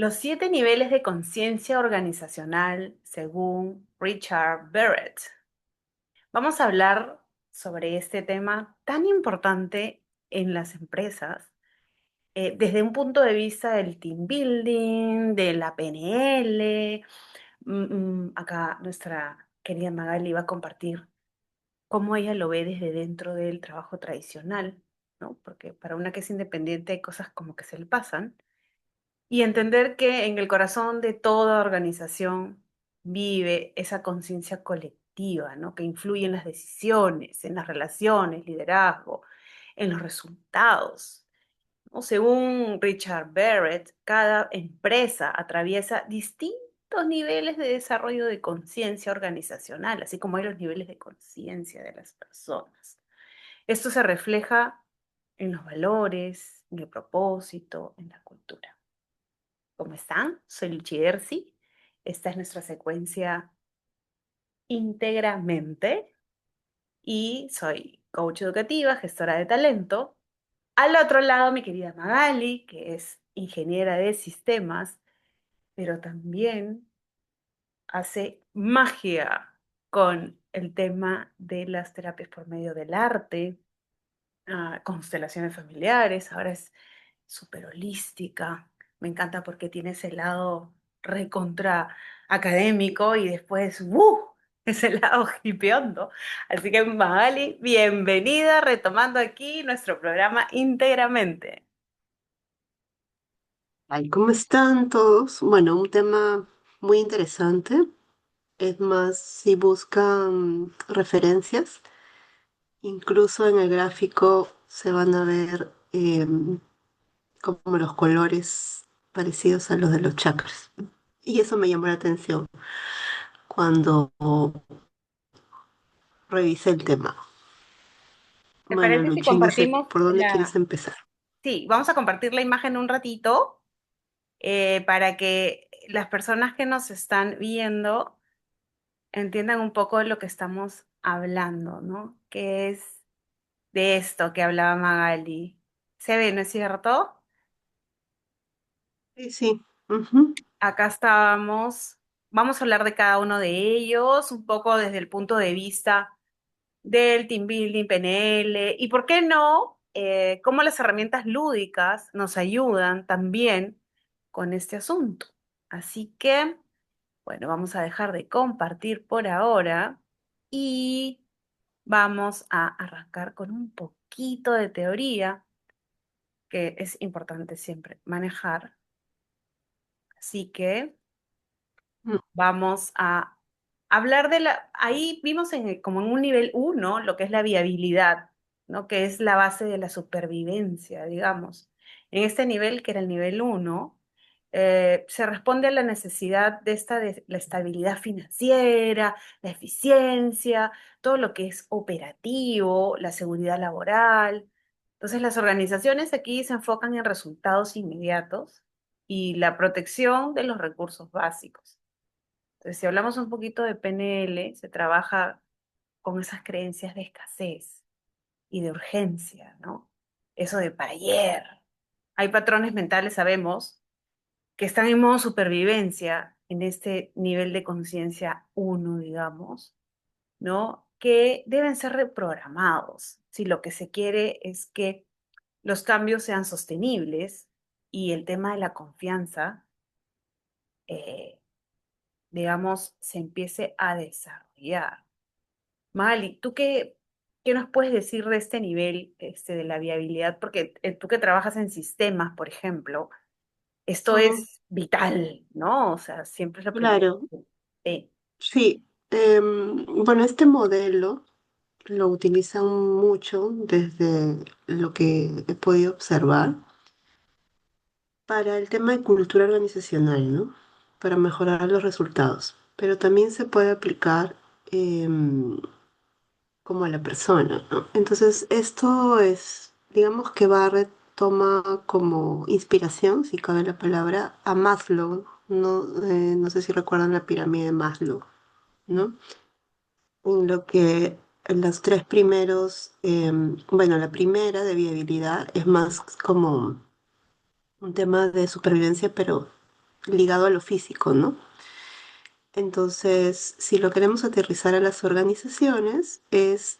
Los 7 niveles de conciencia organizacional según Richard Barrett. Vamos a hablar sobre este tema tan importante en las empresas, desde un punto de vista del team building, de la PNL. Acá nuestra querida Magali va a compartir cómo ella lo ve desde dentro del trabajo tradicional, ¿no? Porque para una que es independiente hay cosas como que se le pasan. Y entender que en el corazón de toda organización vive esa conciencia colectiva, ¿no? Que influye en las decisiones, en las relaciones, liderazgo, en los resultados, ¿no? Según Richard Barrett, cada empresa atraviesa distintos niveles de desarrollo de conciencia organizacional, así como hay los niveles de conciencia de las personas. Esto se refleja en los valores, en el propósito, en la cultura. ¿Cómo están? Soy Luchi Dersi. Esta es nuestra secuencia íntegramente y soy coach educativa, gestora de talento. Al otro lado, mi querida Magali, que es ingeniera de sistemas, pero también hace magia con el tema de las terapias por medio del arte, constelaciones familiares, ahora es súper holística. Me encanta porque tiene ese lado recontra académico y después, ese lado hippiondo. Así que Magali, bienvenida retomando aquí nuestro programa íntegramente. Ay, ¿cómo están todos? Bueno, un tema muy interesante. Es más, si buscan referencias, incluso en el gráfico se van a ver como los colores parecidos a los de los chakras. Y eso me llamó la atención cuando revisé el tema. ¿Te Bueno, parece si Luchi, no sé compartimos por dónde quieres la... empezar. Sí, vamos a compartir la imagen un ratito para que las personas que nos están viendo entiendan un poco de lo que estamos hablando, ¿no? Que es de esto que hablaba Magali. ¿Se ve, no es cierto? Sí, sí. Ujú. Acá estábamos. Vamos a hablar de cada uno de ellos, un poco desde el punto de vista del team building, PNL, y por qué no, cómo las herramientas lúdicas nos ayudan también con este asunto. Así que, bueno, vamos a dejar de compartir por ahora y vamos a arrancar con un poquito de teoría que es importante siempre manejar. Así que Mm. vamos a hablar de la... Ahí vimos como en un nivel uno lo que es la viabilidad, ¿no? Que es la base de la supervivencia, digamos. En este nivel, que era el nivel uno, se responde a la necesidad de la estabilidad financiera, la eficiencia, todo lo que es operativo, la seguridad laboral. Entonces, las organizaciones aquí se enfocan en resultados inmediatos y la protección de los recursos básicos. Entonces, si hablamos un poquito de PNL, se trabaja con esas creencias de escasez y de urgencia, ¿no? Eso de para ayer. Hay patrones mentales, sabemos, que están en modo supervivencia en este nivel de conciencia uno, digamos, ¿no? Que deben ser reprogramados si lo que se quiere es que los cambios sean sostenibles y el tema de la confianza, eh, digamos, se empiece a desarrollar. Mali, ¿qué nos puedes decir de este nivel, de la viabilidad? Porque tú que trabajas en sistemas, por ejemplo, esto Mm, es vital, ¿no? O sea, siempre es lo primero. claro, Eh, sí. Bueno, este modelo lo utilizan mucho desde lo que he podido observar para el tema de cultura organizacional, ¿no? Para mejorar los resultados. Pero también se puede aplicar como a la persona, ¿no? Entonces, esto es, digamos que Barrett toma como inspiración, si cabe la palabra, a Maslow. No, no sé si recuerdan la pirámide de Maslow, ¿no? En lo que los tres primeros, bueno, la primera de viabilidad es más como un tema de supervivencia, pero ligado a lo físico, ¿no? Entonces, si lo queremos aterrizar a las organizaciones, es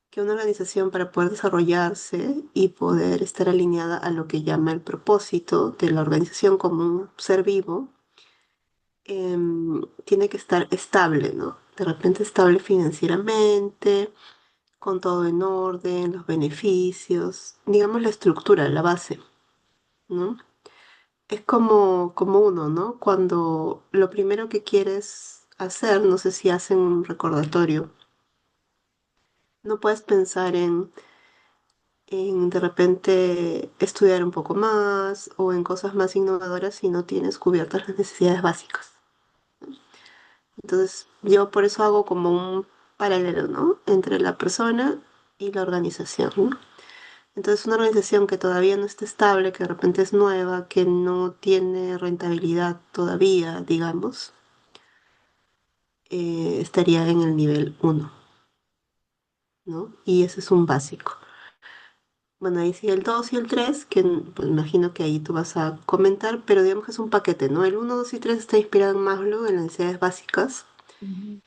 que una organización para poder desarrollarse y poder estar alineada a lo que llama el propósito de la organización como un ser vivo, tiene que estar estable, ¿no? De repente estable financieramente, con todo en orden, los beneficios, digamos la estructura, la base, ¿no? Es como uno, ¿no? Cuando lo primero que quieres hacer, no sé si hacen un recordatorio, no puedes pensar en de repente estudiar un poco más o en cosas más innovadoras si no tienes cubiertas las necesidades básicas. Entonces, yo por eso hago como un paralelo, ¿no? Entre la persona y la organización, ¿no? Entonces, una organización que todavía no está estable, que de repente es nueva, que no tiene rentabilidad todavía, digamos, estaría en el nivel uno, ¿no? Y ese es un básico. Bueno, ahí sí el 2 y el 3 que pues, imagino que ahí tú vas a comentar, pero digamos que es un paquete, ¿no? El uno 2 y 3 está inspirado en Maslow, en las necesidades básicas, Ujú.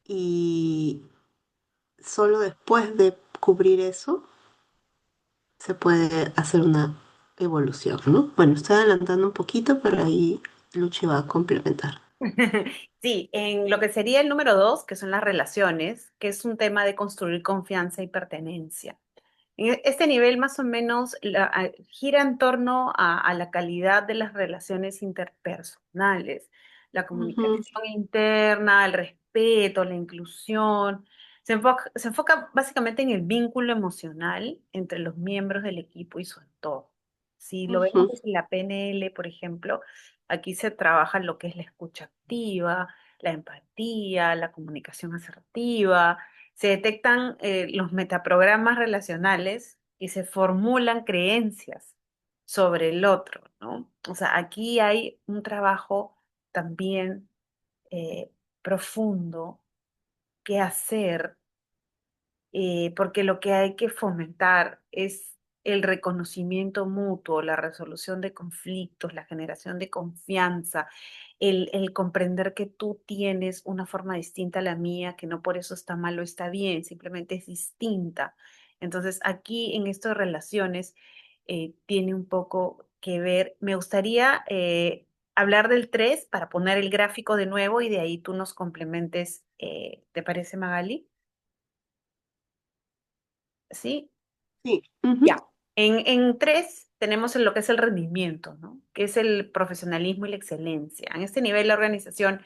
y solo después de cubrir eso se puede hacer una evolución, ¿no? Bueno, estoy adelantando un poquito, pero ahí Luchi va a complementar. Sí, en lo que sería el número 2, que son las relaciones, que es un tema de construir confianza y pertenencia. Este nivel más o menos gira en torno a la calidad de las relaciones interpersonales, la Ujú, comunicación interna, el respeto, la inclusión. Se enfoca básicamente en el vínculo emocional entre los miembros del equipo y su entorno. Si lo vemos ujú, desde la PNL, por ejemplo, aquí se trabaja lo que es la escucha activa, la empatía, la comunicación asertiva, se detectan los metaprogramas relacionales y se formulan creencias sobre el otro, ¿no? O sea, aquí hay un trabajo también eh, profundo que hacer, porque lo que hay que fomentar es el reconocimiento mutuo, la resolución de conflictos, la generación de confianza, el comprender que tú tienes una forma distinta a la mía, que no por eso está mal o está bien, simplemente es distinta. Entonces, aquí en esto de relaciones tiene un poco que ver. Me gustaría hablar del 3 para poner el gráfico de nuevo y de ahí tú nos complementes. ¿Te parece, Magali? ¿Sí? sí, ujú, Ya. En 3 tenemos lo que es el rendimiento, ¿no? Que es el profesionalismo y la excelencia. En este nivel, la organización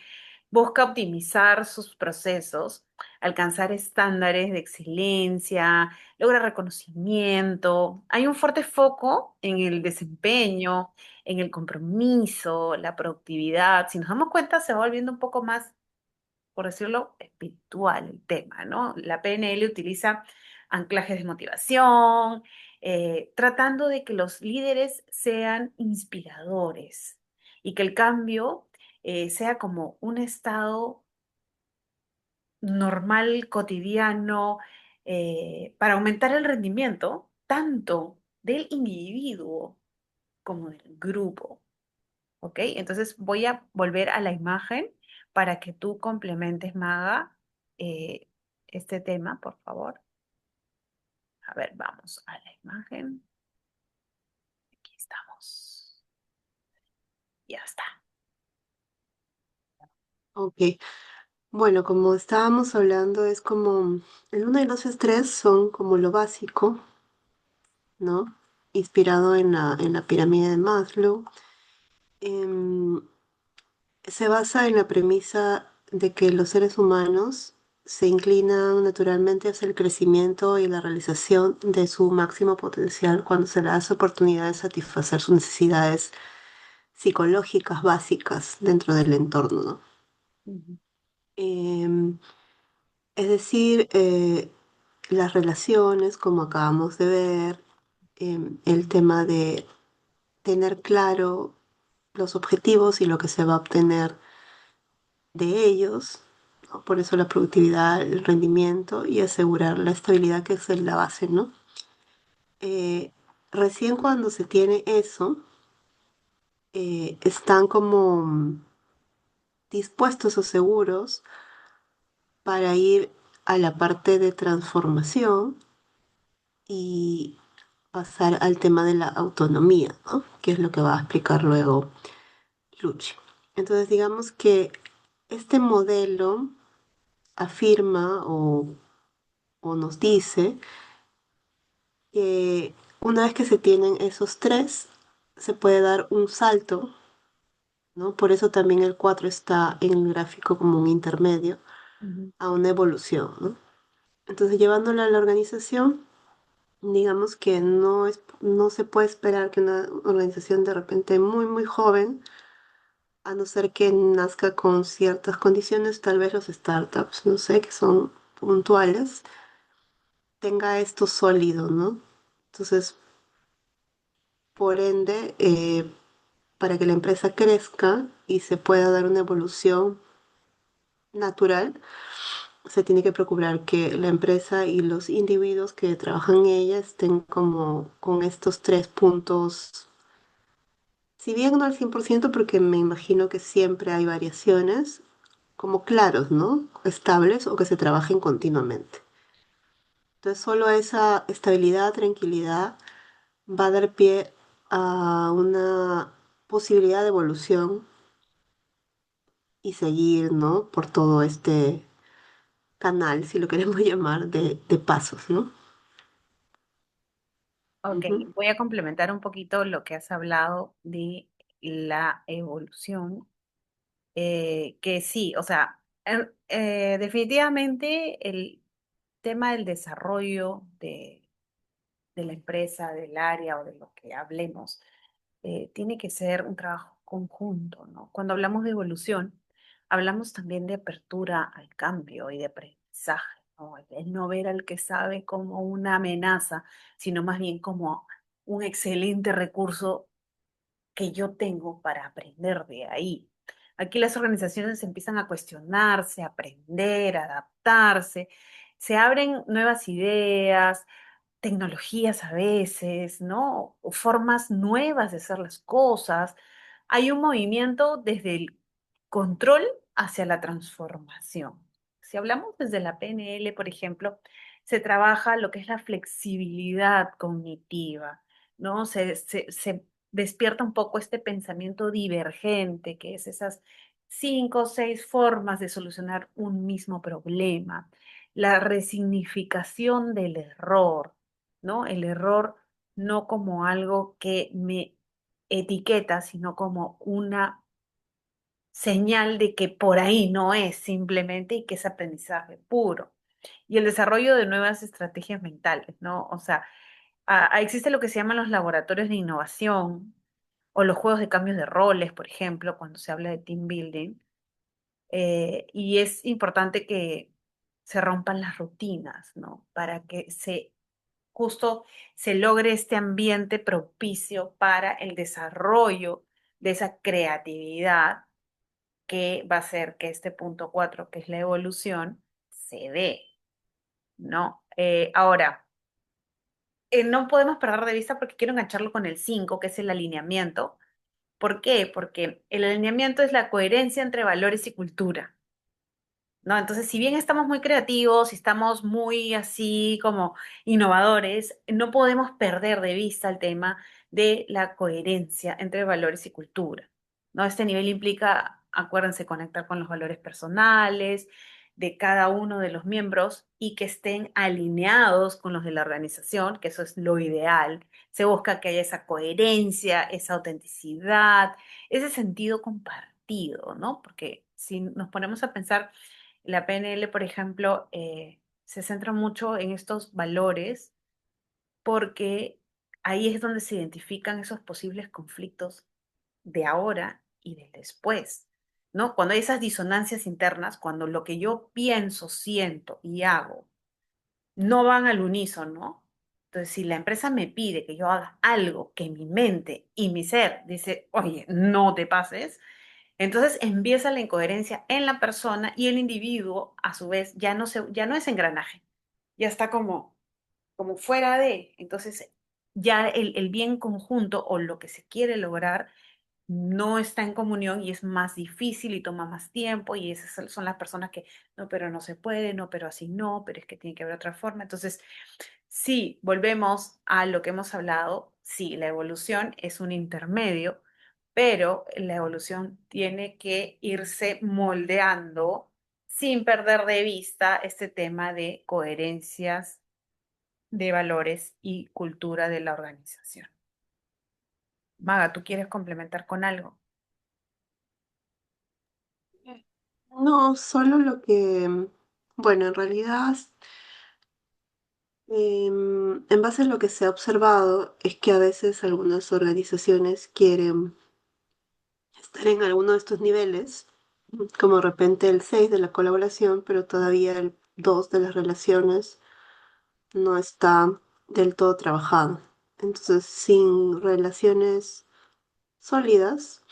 busca optimizar sus procesos, alcanzar estándares de excelencia, logra reconocimiento. Hay un fuerte foco en el desempeño, en el compromiso, la productividad. Si nos damos cuenta, se va volviendo un poco más, por decirlo, espiritual el tema, ¿no? La PNL utiliza anclajes de motivación, tratando de que los líderes sean inspiradores y que el cambio sea como un estado normal, cotidiano, para aumentar el rendimiento tanto del individuo como del grupo. ¿Ok? Entonces voy a volver a la imagen para que tú complementes, Maga, eh, este tema, por favor. A ver, vamos a la imagen. Aquí estamos. Ya está. ok. Bueno, como estábamos hablando, es como el uno y el 2 y el 3 son como lo básico, ¿no? Inspirado en la pirámide de Maslow. Em, Se basa en la premisa de que los seres humanos se inclinan naturalmente hacia el crecimiento y la realización de su máximo potencial cuando se les da esa oportunidad de satisfacer sus necesidades psicológicas básicas dentro del entorno, ¿no? Ujú, Em, es decir, las relaciones, como acabamos de ver, el tema de tener claro los objetivos y lo que se va a obtener de ellos, ¿no? Por eso la productividad, el rendimiento y asegurar la estabilidad que es la base, ¿no? Eh, Recién cuando se tiene eso, están como dispuestos o seguros para ir a la parte de transformación y pasar al tema de la autonomía, ¿no? Que es lo que va a explicar luego Lucci. Entonces, digamos que este modelo afirma o nos dice que una vez que se tienen esos tres, se puede dar un salto, ¿no? Por eso también el 4 está en el gráfico como un intermedio Ujú. a una evolución, ¿no? Entonces, llevándola a la organización, digamos que no se puede esperar que una organización de repente muy, muy joven, a no ser que nazca con ciertas condiciones, tal vez los startups, no sé, que son puntuales, tenga esto sólido, ¿no? Entonces, por ende, para que la empresa crezca y se pueda dar una evolución natural, se tiene que procurar que la empresa y los individuos que trabajan en ella estén como con estos tres puntos, si bien no al 100%, porque me imagino que siempre hay variaciones, como claros, ¿no? Estables o que se trabajen continuamente. Entonces, solo esa estabilidad, tranquilidad va a dar pie a una posibilidad de evolución y seguir, ¿no? Por todo este canal, si lo queremos llamar, de pasos, ¿no? Ok, Ujú. voy a complementar un poquito lo que has hablado de la evolución, que sí, o sea, definitivamente el tema del desarrollo de la empresa, del área o de lo que hablemos, tiene que ser un trabajo conjunto, ¿no? Cuando hablamos de evolución, hablamos también de apertura al cambio y de aprendizaje, ¿no? El no ver al que sabe como una amenaza, sino más bien como un excelente recurso que yo tengo para aprender de ahí. Aquí las organizaciones empiezan a cuestionarse, a aprender, a adaptarse, se abren nuevas ideas, tecnologías a veces, ¿no? O formas nuevas de hacer las cosas. Hay un movimiento desde el control hacia la transformación. Si hablamos desde la PNL, por ejemplo, se trabaja lo que es la flexibilidad cognitiva, ¿no? Se despierta un poco este pensamiento divergente, que es esas 5 o 6 formas de solucionar un mismo problema, la resignificación del error, ¿no? El error no como algo que me etiqueta, sino como una señal de que por ahí no es simplemente y que es aprendizaje puro. Y el desarrollo de nuevas estrategias mentales, ¿no? O sea, existe lo que se llaman los laboratorios de innovación o los juegos de cambios de roles, por ejemplo, cuando se habla de team building. Y es importante que se rompan las rutinas, ¿no? Para que justo se logre este ambiente propicio para el desarrollo de esa creatividad que va a hacer que este punto 4, que es la evolución, se dé, ¿no? Ahora, no podemos perder de vista porque quiero engancharlo con el 5, que es el alineamiento. ¿Por qué? Porque el alineamiento es la coherencia entre valores y cultura. ¿No? Entonces, si bien estamos muy creativos y estamos muy así como innovadores, no podemos perder de vista el tema de la coherencia entre valores y cultura, ¿no? Este nivel implica, acuérdense, conectar con los valores personales de cada uno de los miembros y que estén alineados con los de la organización, que eso es lo ideal. Se busca que haya esa coherencia, esa autenticidad, ese sentido compartido, ¿no? Porque si nos ponemos a pensar, la PNL, por ejemplo, se centra mucho en estos valores porque ahí es donde se identifican esos posibles conflictos de ahora y del después, ¿no? Cuando hay esas disonancias internas, cuando lo que yo pienso, siento y hago no van al unísono. Entonces, si la empresa me pide que yo haga algo que mi mente y mi ser dice, oye, no te pases, entonces empieza la incoherencia en la persona y el individuo, a su vez, ya no es engranaje, ya está como fuera de. Entonces, ya el bien conjunto o lo que se quiere lograr no está en comunión y es más difícil y toma más tiempo y esas son las personas que, no, pero no se puede, no, pero así no, pero es que tiene que haber otra forma. Entonces, si volvemos a lo que hemos hablado, sí, la evolución es un intermedio, pero la evolución tiene que irse moldeando sin perder de vista este tema de coherencias de valores y cultura de la organización. Maga, ¿tú quieres complementar con algo? No, solo lo que, bueno, en realidad, en base a lo que se ha observado, es que a veces algunas organizaciones quieren estar en alguno de estos niveles, como de repente el 6 de la colaboración, pero todavía el 2 de las relaciones no está del todo trabajado. Entonces, sin relaciones sólidas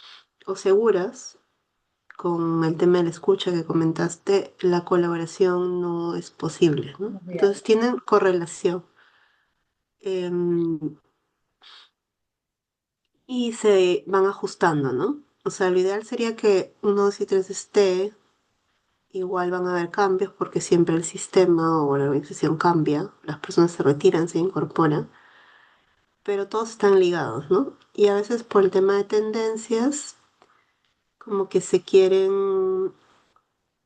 o seguras, con el tema de la escucha que comentaste, la colaboración no es posible, ¿no? No es Entonces viable. tienen correlación. Y se van ajustando, ¿no? O sea, lo ideal sería que uno, 2 y 3 esté, igual van a haber cambios porque siempre el sistema o la organización cambia, las personas se retiran, se incorporan, pero todos están ligados, ¿no? Y a veces por el tema de tendencias, como que se quieren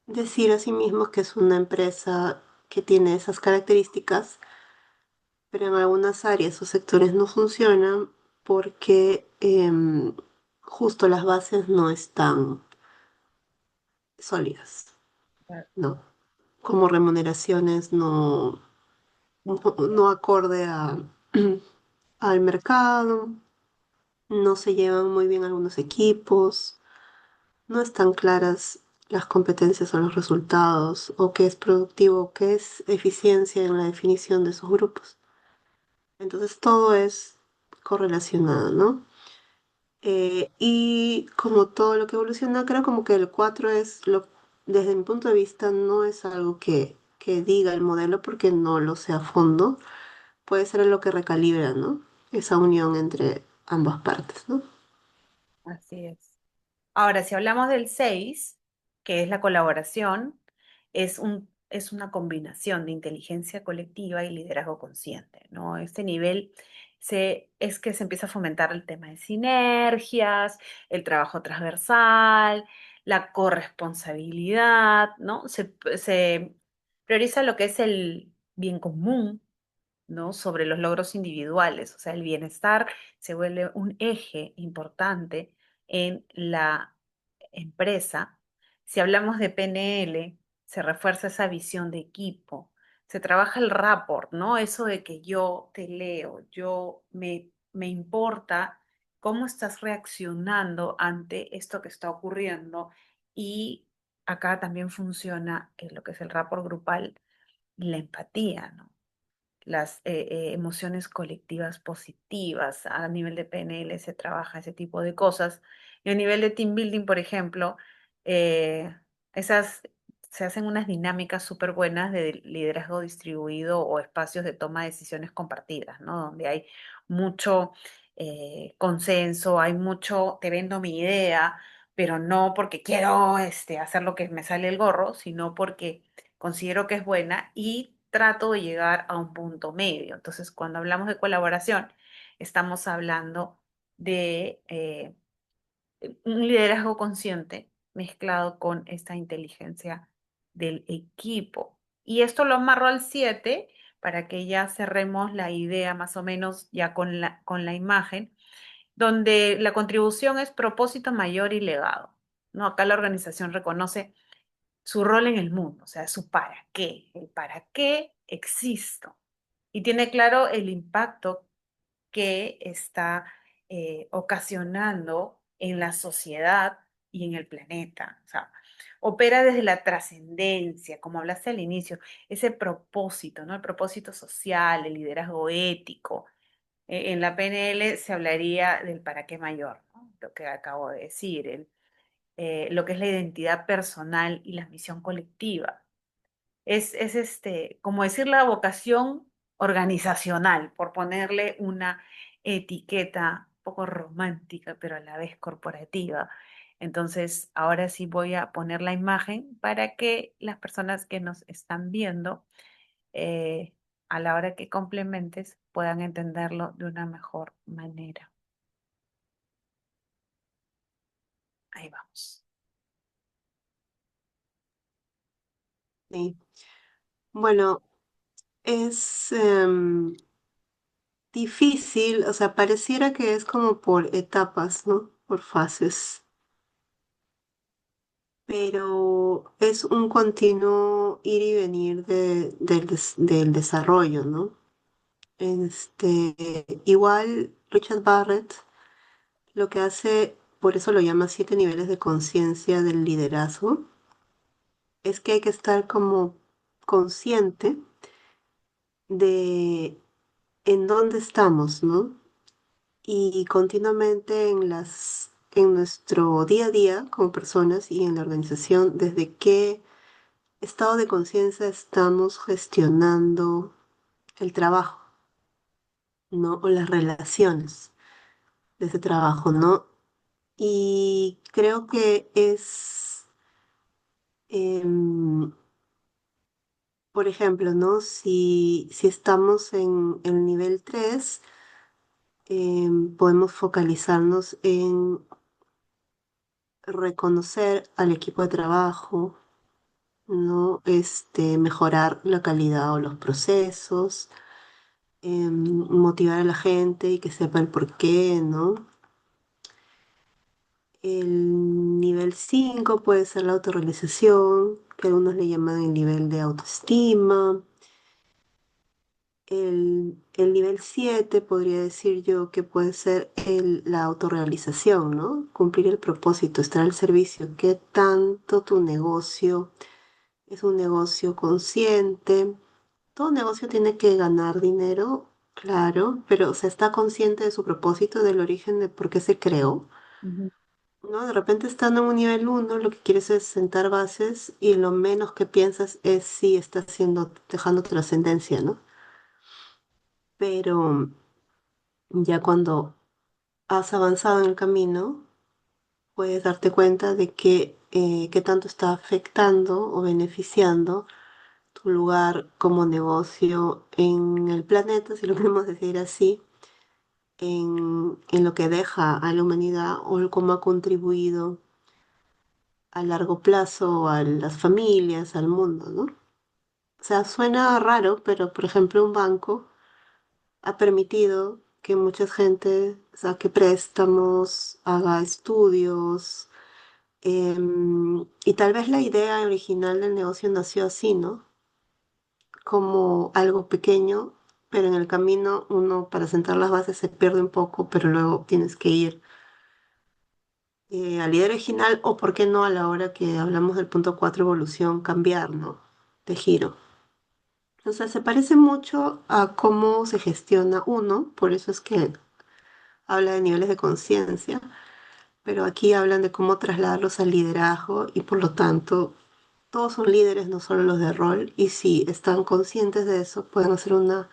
decir a sí mismos que es una empresa que tiene esas características, pero en algunas áreas o sectores no funcionan porque justo las bases no están sólidas, ¿no? Como remuneraciones No, no acorde al mercado, no se llevan muy bien algunos equipos, no están claras las competencias o los resultados, o qué es productivo, qué es eficiencia en la definición de esos grupos. Entonces todo es correlacionado, ¿no? Y como todo lo que evoluciona, creo como que el 4 es, desde mi punto de vista, no es algo que diga el modelo porque no lo sé a fondo. Puede ser lo que recalibra, ¿no? Esa unión entre ambas partes, ¿no? así es. Ahora, si hablamos del 6, que es la colaboración, es una combinación de inteligencia colectiva y liderazgo consciente, ¿no? Este nivel es que se empieza a fomentar el tema de sinergias, el trabajo transversal, la corresponsabilidad, ¿no? Se prioriza lo que es el bien común, ¿no? Sobre los logros individuales. O sea, el bienestar se vuelve un eje importante en la empresa. Si hablamos de PNL, se refuerza esa visión de equipo, se trabaja el rapport, ¿no? Eso de que yo te leo, me importa cómo estás reaccionando ante esto que está ocurriendo y acá también funciona lo que es el rapport grupal, la empatía, ¿no? Las emociones colectivas positivas. A nivel de PNL se trabaja ese tipo de cosas. Y a nivel de team building, por ejemplo, eh, esas se hacen unas dinámicas súper buenas de liderazgo distribuido o espacios de toma de decisiones compartidas, ¿no? Donde hay mucho consenso, hay mucho, te vendo mi idea, pero no porque quiero hacer lo que me sale el gorro, sino porque considero que es buena y trato de llegar a un punto medio. Entonces, cuando hablamos de colaboración, estamos hablando de un liderazgo consciente mezclado con esta inteligencia del equipo. Y esto lo amarro al 7 para que ya cerremos la idea más o menos ya con la imagen, donde la contribución es propósito mayor y legado. ¿No? Acá la organización reconoce su rol en el mundo, o sea, su para qué, el para qué existo. Y tiene claro el impacto que está ocasionando en la sociedad y en el planeta. O sea, opera desde la trascendencia, como hablaste al inicio, ese propósito, ¿no? El propósito social, el liderazgo ético. En la PNL se hablaría del para qué mayor, ¿no? Lo que acabo de decir, lo que es la identidad personal y la misión colectiva. Es como decir, la vocación organizacional, por ponerle una etiqueta poco romántica, pero a la vez corporativa. Entonces, ahora sí voy a poner la imagen para que las personas que nos están viendo, eh, a la hora que complementes, puedan entenderlo de una mejor manera. Ahí vamos. Sí. Bueno, es difícil, o sea, pareciera que es como por etapas, ¿no? Por fases, pero es un continuo ir y venir del desarrollo, ¿no? Igual Richard Barrett lo que hace, por eso lo llama 7 niveles de conciencia del liderazgo, es que hay que estar como consciente de en dónde estamos, ¿no? Y continuamente en nuestro día a día como personas y en la organización, desde qué estado de conciencia estamos gestionando el trabajo, ¿no? O las relaciones de ese trabajo, ¿no? Y creo que es, em, por ejemplo, ¿no? Si estamos en el nivel 3, podemos focalizarnos en reconocer al equipo de trabajo, ¿no? Mejorar la calidad o los procesos, motivar a la gente y que sepa el por qué, ¿no? El nivel 5 puede ser la autorrealización, que algunos le llaman el nivel de autoestima. El nivel 7 podría decir yo que puede ser la autorrealización, ¿no? Cumplir el propósito, estar al servicio. ¿Qué tanto tu negocio es un negocio consciente? Todo negocio tiene que ganar dinero, claro, pero se está consciente de su propósito, del origen de por qué se creó, Ujú, ¿no? De repente estando en un nivel uno, lo que quieres es sentar bases y lo menos que piensas es si estás haciendo, dejando trascendencia, ¿no? Pero ya cuando has avanzado en el camino, puedes darte cuenta de que qué tanto está afectando o beneficiando tu lugar como negocio en el planeta, si lo queremos decir así, en lo que deja a la humanidad o cómo ha contribuido a largo plazo a las familias, al mundo, ¿no? O sea, suena raro, pero por ejemplo un banco ha permitido que mucha gente saque préstamos, haga estudios, y tal vez la idea original del negocio nació así, ¿no? Como algo pequeño, pero en el camino uno para sentar las bases se pierde un poco, pero luego tienes que ir al idea original o, ¿por qué no, a la hora que hablamos del punto 4 evolución, cambiar, ¿no? De giro. O sea, se parece mucho a cómo se gestiona uno, por eso es que habla de niveles de conciencia, pero aquí hablan de cómo trasladarlos al liderazgo y por lo tanto todos son líderes, no solo los de rol, y si están conscientes de eso, pueden hacer una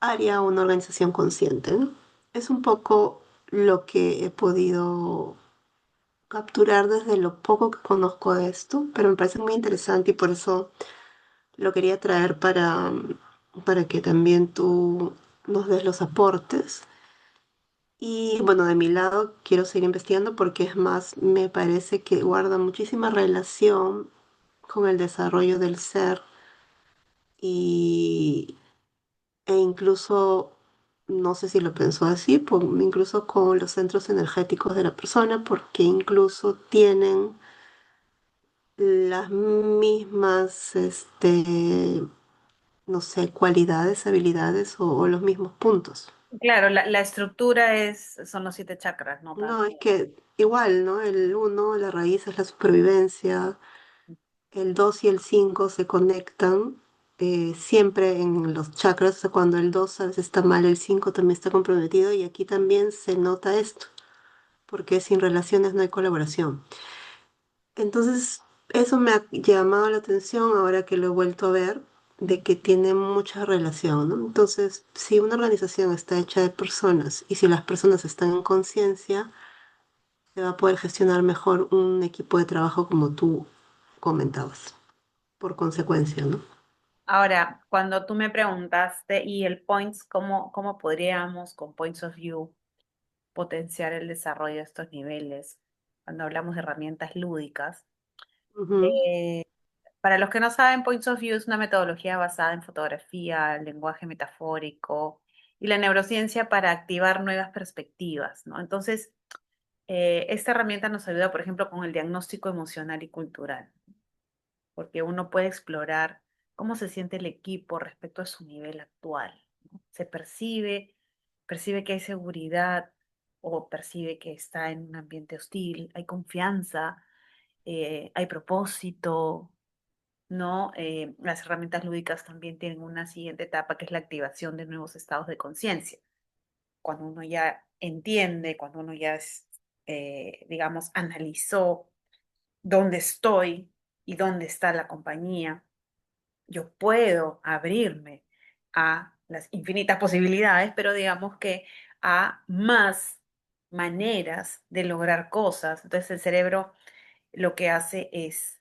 área o una organización consciente, ¿no? Es un poco lo que he podido capturar desde lo poco que conozco de esto, pero me parece muy interesante y por eso lo quería traer para que también tú nos des los aportes. Y bueno, de mi lado quiero seguir investigando porque es más, me parece que guarda muchísima relación con el desarrollo del ser y, e incluso, no sé si lo pensó así, incluso con los centros energéticos de la persona, porque incluso tienen las mismas, no sé, cualidades, habilidades o los mismos puntos. claro, la estructura son los 7 chakras, ¿no? No, es que igual, ¿no? El uno, la raíz es la supervivencia, el 2 y el 5 se conectan siempre en los chakras, o sea, cuando el 2 a veces está mal, el 5 también está comprometido y aquí también se nota esto, porque sin relaciones no hay colaboración. Entonces, eso me ha llamado la atención ahora que lo he vuelto a ver de que tiene mucha relación, ¿no? Entonces, si una organización está hecha de personas y si las personas están en conciencia, se va a poder gestionar mejor un equipo de trabajo como tú comentabas, por consecuencia, ¿no? Ahora, cuando tú me preguntaste, ¿y el points, cómo podríamos con Points of View potenciar el desarrollo de estos niveles? Cuando hablamos de herramientas lúdicas. Ujú, eh, para los que no saben, Points of View es una metodología basada en fotografía, lenguaje metafórico y la neurociencia para activar nuevas perspectivas, ¿no? Entonces, esta herramienta nos ayuda, por ejemplo, con el diagnóstico emocional y cultural, porque uno puede explorar cómo se siente el equipo respecto a su nivel actual, ¿no? Se percibe que hay seguridad o percibe que está en un ambiente hostil, hay confianza, hay propósito, ¿no? Las herramientas lúdicas también tienen una siguiente etapa que es la activación de nuevos estados de conciencia. Cuando uno ya entiende, cuando uno ya, digamos, analizó dónde estoy y dónde está la compañía, yo puedo abrirme a las infinitas posibilidades, pero digamos que a más maneras de lograr cosas. Entonces el cerebro lo que hace es,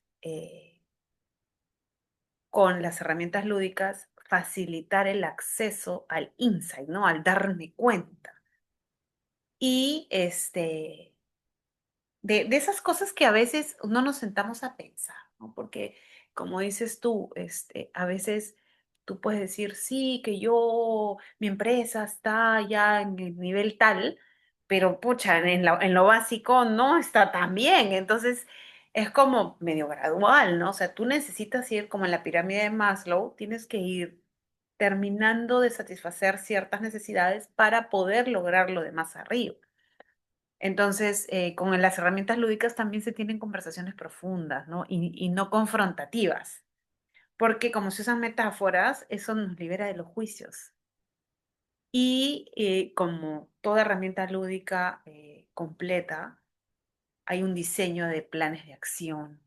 con las herramientas lúdicas, facilitar el acceso al insight, ¿no? Al darme cuenta. Y de esas cosas que a veces no nos sentamos a pensar, ¿no? Porque, como dices tú, a veces tú puedes decir, sí, que yo, mi empresa está ya en el nivel tal, pero pucha, en lo básico no está tan bien. Entonces, es como medio gradual, ¿no? O sea, tú necesitas ir como en la pirámide de Maslow, tienes que ir terminando de satisfacer ciertas necesidades para poder lograr lo de más arriba. Entonces, con las herramientas lúdicas también se tienen conversaciones profundas, ¿no? Y no confrontativas, porque como se usan metáforas, eso nos libera de los juicios. Y como toda herramienta lúdica completa, hay un diseño de planes de acción,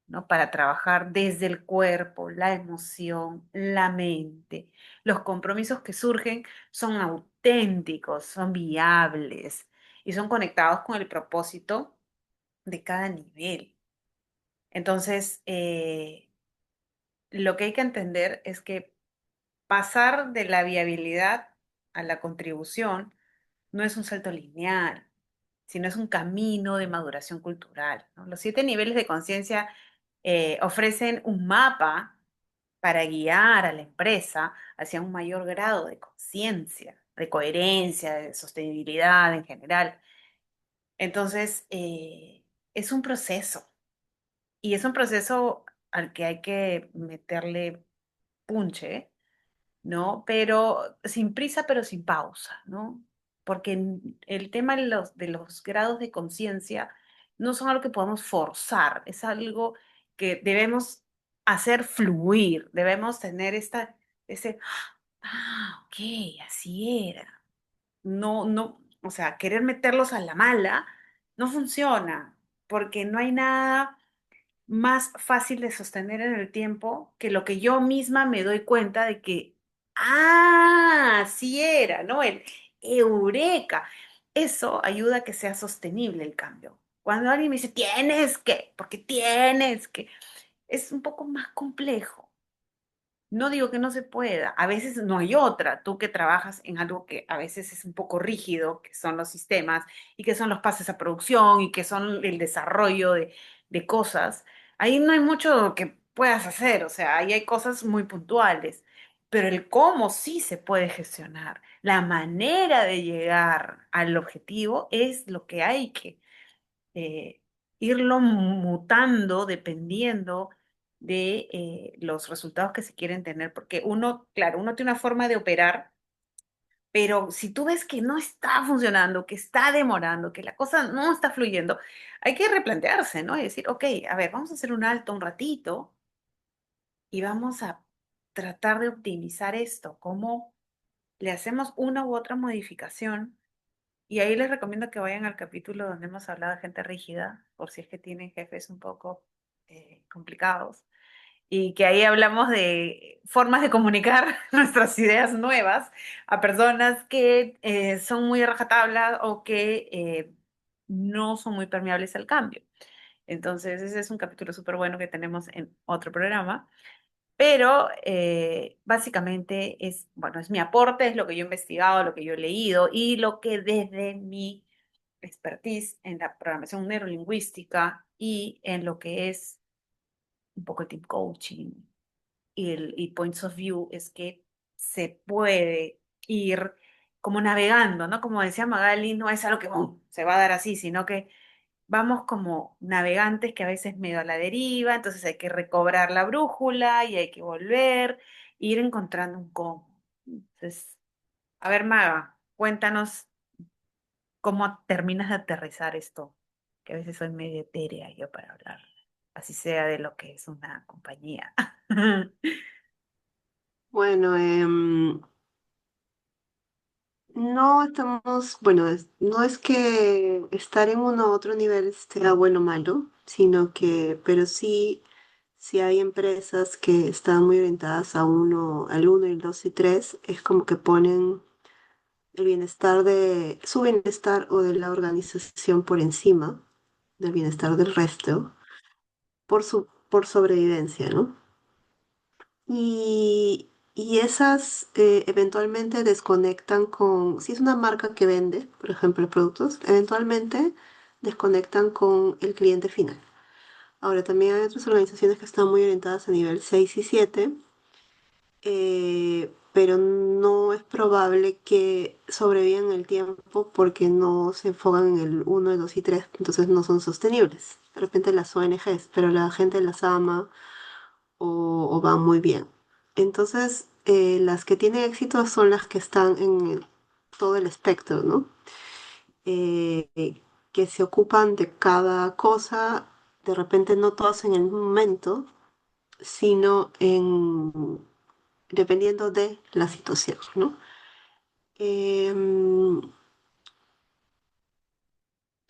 ¿no? Para trabajar desde el cuerpo, la emoción, la mente. Los compromisos que surgen son auténticos, son viables y son conectados con el propósito de cada nivel. Entonces, lo que hay que entender es que pasar de la viabilidad a la contribución no es un salto lineal, sino es un camino de maduración cultural, ¿no? Los 7 niveles de conciencia ofrecen un mapa para guiar a la empresa hacia un mayor grado de conciencia, de coherencia, de sostenibilidad en general. Entonces, es un proceso. Y es un proceso al que hay que meterle punche, ¿no? Pero sin prisa, pero sin pausa, ¿no? Porque el tema de los grados de conciencia no son algo que podamos forzar, es algo que debemos hacer fluir, debemos tener ese, ok, así era. No, no, o sea, querer meterlos a la mala no funciona, porque no hay nada más fácil de sostener en el tiempo que lo que yo misma me doy cuenta de que, así era, ¿no? El eureka. Eso ayuda a que sea sostenible el cambio. Cuando alguien me dice, tienes que, porque tienes que, es un poco más complejo. No digo que no se pueda, a veces no hay otra. Tú que trabajas en algo que a veces es un poco rígido, que son los sistemas y que son los pases a producción y que son el desarrollo de cosas, ahí no hay mucho que puedas hacer, o sea, ahí hay cosas muy puntuales, pero el cómo sí se puede gestionar, la manera de llegar al objetivo es lo que hay que eh, irlo mutando dependiendo de los resultados que se quieren tener, porque uno, claro, uno tiene una forma de operar, pero si tú ves que no está funcionando, que está demorando, que la cosa no está fluyendo, hay que replantearse, ¿no? Y decir, ok, a ver, vamos a hacer un alto un ratito y vamos a tratar de optimizar esto, cómo le hacemos una u otra modificación. Y ahí les recomiendo que vayan al capítulo donde hemos hablado de gente rígida, por si es que tienen jefes un poco complicados. y que ahí hablamos de formas de comunicar nuestras ideas nuevas a personas que son muy a rajatabla o que no son muy permeables al cambio. Entonces, ese es un capítulo súper bueno que tenemos en otro programa. Pero básicamente es, bueno, es mi aporte, es lo que yo he investigado, lo que yo he leído y lo que desde mi expertise en la programación neurolingüística y en lo que es un poco el team coaching y points of view es que se puede ir como navegando, ¿no? Como decía Magali, no es algo que ¡bum! Se va a dar así, sino que vamos como navegantes que a veces medio a la deriva, entonces hay que recobrar la brújula y hay que volver, e ir encontrando un cómo. Entonces, a ver, Maga, cuéntanos cómo terminas de aterrizar esto, que a veces soy medio etérea yo para hablar, así sea de lo que es una compañía. Bueno, no estamos, bueno, no es que estar en uno u otro nivel sea bueno o malo, sino que, pero sí, sí hay empresas que están muy orientadas a uno, al uno y el dos y tres, es como que ponen el bienestar de su bienestar o de la organización por encima del bienestar del resto, por sobrevivencia, ¿no? Y esas eventualmente desconectan con, si es una marca que vende, por ejemplo, productos, eventualmente desconectan con el cliente final. Ahora, también hay otras organizaciones que están muy orientadas a nivel 6 y 7, pero no es probable que sobrevivan en el tiempo porque no se enfocan en el uno, el 2 y 3, entonces no son sostenibles. De repente las ONGs, pero la gente las ama o van muy bien. Entonces, las que tienen éxito son las que están en todo el espectro, ¿no? Que se ocupan de cada cosa, de repente no todas en el momento, sino dependiendo de la situación, ¿no? Em,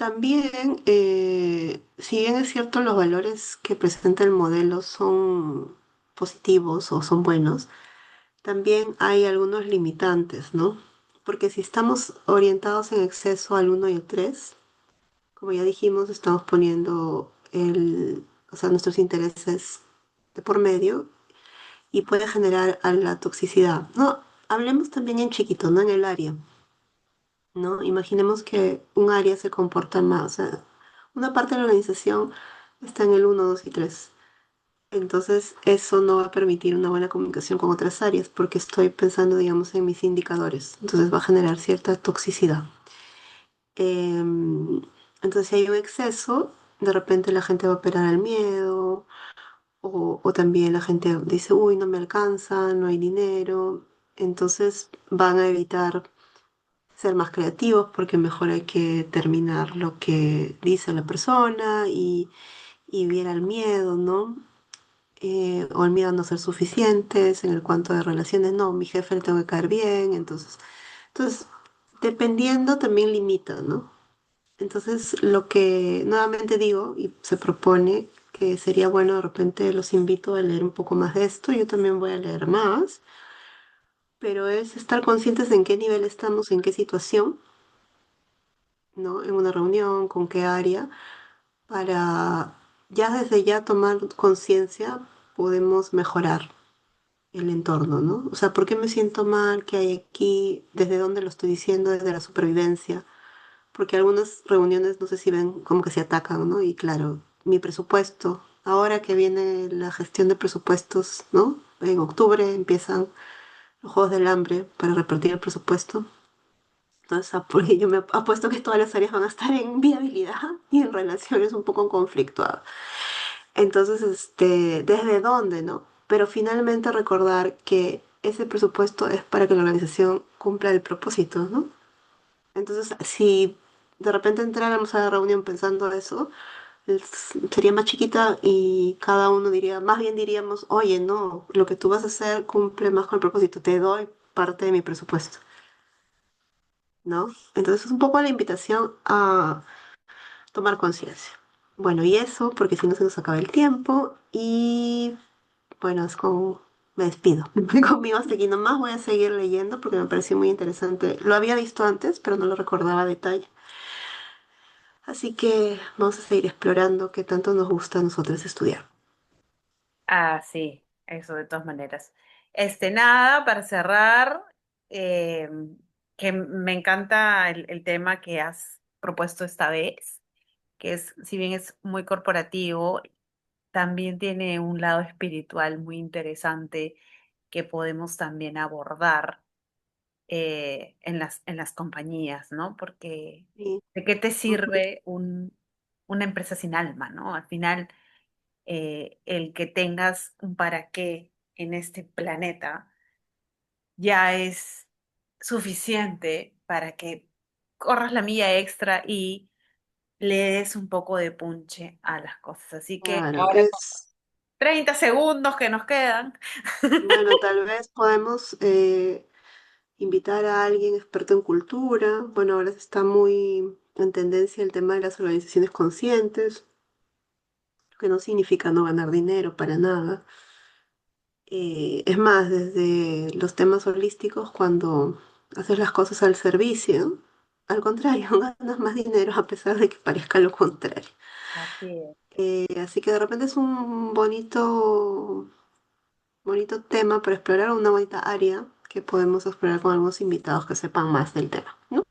También, si bien es cierto, los valores que presenta el modelo son positivos o son buenos, también hay algunos limitantes, ¿no? Porque si estamos orientados en exceso al uno y al 3, como ya dijimos, estamos poniendo o sea, nuestros intereses de por medio y puede generar a la toxicidad. No, hablemos también en chiquito, no en el área, ¿no? Imaginemos que un área se comporta más, o sea, una parte de la organización está en el uno, 2 y 3. Entonces, eso no va a permitir una buena comunicación con otras áreas porque estoy pensando, digamos, en mis indicadores. Entonces, va a generar cierta toxicidad. Em, entonces, si hay un exceso, de repente la gente va a operar al miedo o también la gente dice, uy, no me alcanza, no hay dinero. Entonces, van a evitar ser más creativos porque mejor hay que terminar lo que dice la persona y viera el miedo, ¿no? O el miedo a no ser suficientes en el cuanto de relaciones, no, mi jefe le tengo que caer bien, entonces, dependiendo también limita, ¿no? Entonces, lo que nuevamente digo y se propone que sería bueno, de repente los invito a leer un poco más de esto, yo también voy a leer más, pero es estar conscientes de en qué nivel estamos, en qué situación, ¿no? En una reunión, con qué área, para ya desde ya tomar conciencia, podemos mejorar el entorno, ¿no? O sea, ¿por qué me siento mal? ¿Qué hay aquí? ¿Desde dónde lo estoy diciendo? Desde la supervivencia. Porque algunas reuniones, no sé si ven como que se atacan, ¿no? Y claro, mi presupuesto, ahora que viene la gestión de presupuestos, ¿no? En octubre empiezan los Juegos del Hambre para repartir el presupuesto. Entonces, yo me apuesto que todas las áreas van a estar en viabilidad y en relaciones un poco conflictuadas. Entonces, ¿desde dónde, no? Pero finalmente recordar que ese presupuesto es para que la organización cumpla el propósito, ¿no? Entonces, si de repente entráramos a la reunión pensando eso, sería más chiquita y cada uno diría, más bien diríamos, oye, no, lo que tú vas a hacer cumple más con el propósito, te doy parte de mi presupuesto, ¿no? Entonces, es un poco la invitación a tomar conciencia. Bueno, y eso, porque si no se nos acaba el tiempo. Y bueno, es como me despido. Conmigo hasta aquí nomás voy a seguir leyendo porque me pareció muy interesante. Lo había visto antes, pero no lo recordaba a detalle. Así que vamos a seguir explorando qué tanto nos gusta a nosotros estudiar. Ah, sí, eso de todas maneras. Nada, para cerrar, eh, que me encanta el tema que has propuesto esta vez, que es, si bien es muy corporativo, también tiene un lado espiritual muy interesante que podemos también abordar en las compañías, ¿no? Porque Sí. ¿de qué te Ujú. sirve una empresa sin alma, ¿no? Al final el que tengas un para qué en este planeta ya es suficiente para que corras la milla extra y le des un poco de punche a las cosas. Así que Claro, ahora con es, 30 segundos que nos quedan. bueno, tal vez podemos invitar a alguien experto en cultura. Bueno, ahora está muy en tendencia el tema de las organizaciones conscientes, que no significa no ganar dinero para nada. Es más, desde los temas holísticos, cuando haces las cosas al servicio, al contrario, ganas más dinero a pesar de que parezca lo contrario. Así es. Así que de repente es un bonito tema para explorar, una bonita área que podemos explorar con algunos invitados que sepan más del tema, ¿no?